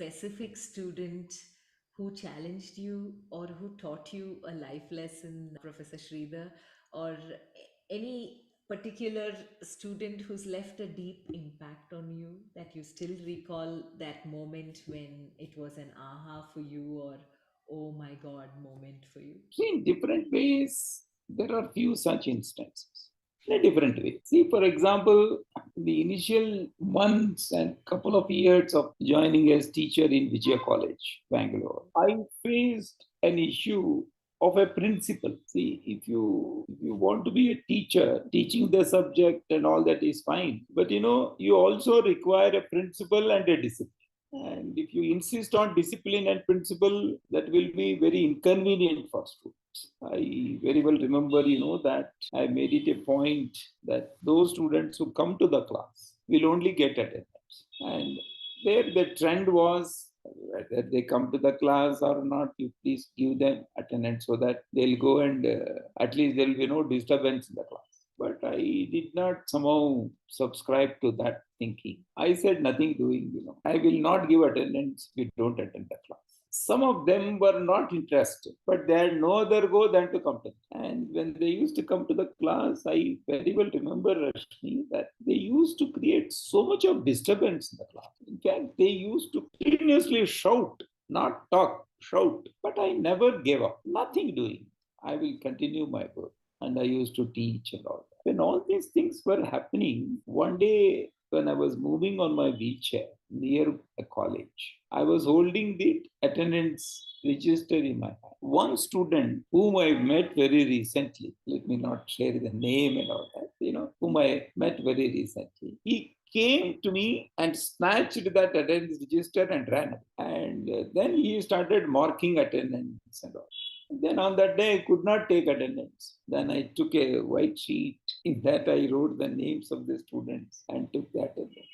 specific student who challenged you or who taught you a life lesson, Professor Sridhar, or any particular student who's left a deep impact on you that you still recall that moment when it was an aha for you or oh my God moment for you? See, in different ways, there are few such instances. In a different way. See, for example, the initial months and couple of years of joining as teacher in Vijaya College, Bangalore, I faced an issue of a principle. See, if you want to be a teacher, teaching the subject and all that is fine. But you also require a principle and a discipline. And if you insist on discipline and principle, that will be very inconvenient for students. I very well remember, that I made it a point that those students who come to the class will only get attendance. And there the trend was whether they come to the class or not, you please give them attendance so that they'll go and at least there will be no disturbance in the class. But I did not somehow subscribe to that thinking. I said nothing doing, I will not give attendance if you don't attend the class. Some of them were not interested, but they had no other go than to come to. And when they used to come to the class, I very well remember, Rashmi, that they used to create so much of disturbance in the class. In fact, they used to continuously shout, not talk, shout. But I never gave up, nothing doing. I will continue my work. And I used to teach and all that. When all these things were happening, one day when I was moving on my wheelchair near a college, I was holding the attendance register in my hand. One student whom I met very recently, let me not share the name and all that, whom I met very recently, he came to me and snatched that attendance register and ran away. And then he started marking attendance and all. Then on that day, I could not take attendance. Then I took a white sheet. In that, I wrote the names of the students and took the attendance.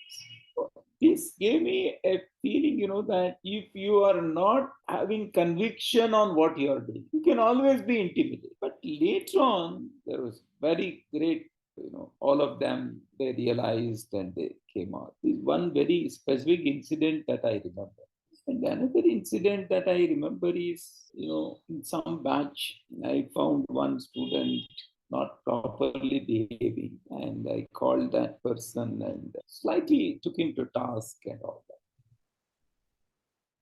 So this gave me a feeling, that if you are not having conviction on what you are doing, you can always be intimidated. But later on, there was very great, all of them, they realized and they came out. This one very specific incident that I remember. And another incident that I remember is, in some batch, I found one student not properly behaving, and I called that person and slightly took him to task and all that.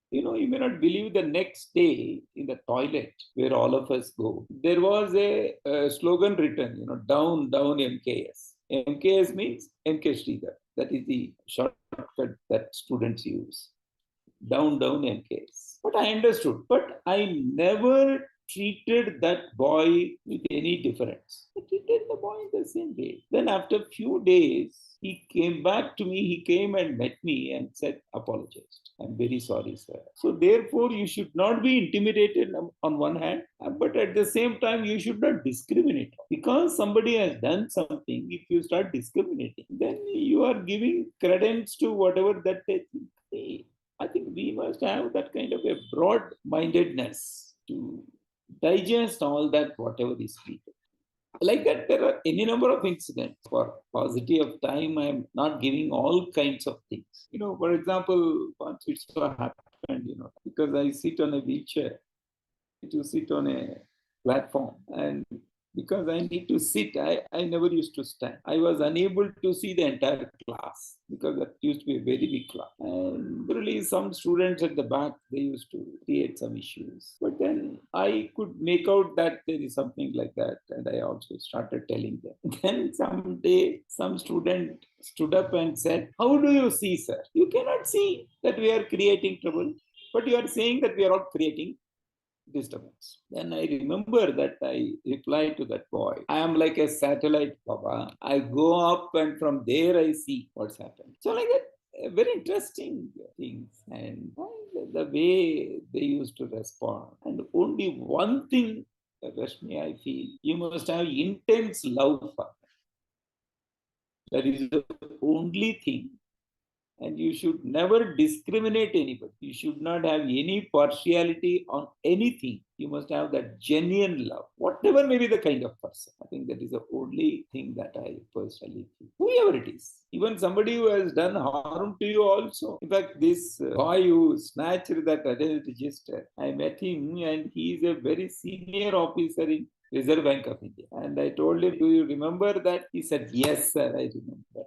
You may not believe the next day in the toilet where all of us go, there was a slogan written, down, down MKS. MKS means MK Sridhar. That is the shortcut that students use. Down, down MKS. But I understood. But I never treated that boy with any difference. I treated the boy in the same way. Then after a few days, he came back to me. He came and met me and said, apologized. I'm very sorry, sir. So therefore, you should not be intimidated on one hand, but at the same time, you should not discriminate. Because somebody has done something, if you start discriminating, then you are giving credence to whatever that they think. I think we must have that kind of a broad mindedness to digest all that, whatever is treated. Like that, there are any number of incidents. For paucity of time, I'm not giving all kinds of things. For example, once it so happened, because I sit on a wheelchair, to sit on a platform, and because I need to sit, I never used to stand. I was unable to see the entire class because that used to be a very big class. And really, some students at the back, they used to create some issues. But then I could make out that there is something like that. And I also started telling them. Then someday, some student stood up and said, how do you see, sir? You cannot see that we are creating trouble, but you are saying that we are all creating disturbance. Then I remember that I replied to that boy, I am like a satellite, Baba. I go up and from there I see what's happened. So like that, very interesting things. And the way they used to respond. And only one thing, Rashmi, I feel, you must have intense love for them. That is the only thing. And you should never discriminate anybody. You should not have any partiality on anything. You must have that genuine love, whatever may be the kind of person. I think that is the only thing that I personally feel. Whoever it is, even somebody who has done harm to you also. In fact, this boy who snatched that attendance register, I met him and he is a very senior officer in Reserve Bank of India. And I told him, do you remember that? He said, yes, sir, I remember.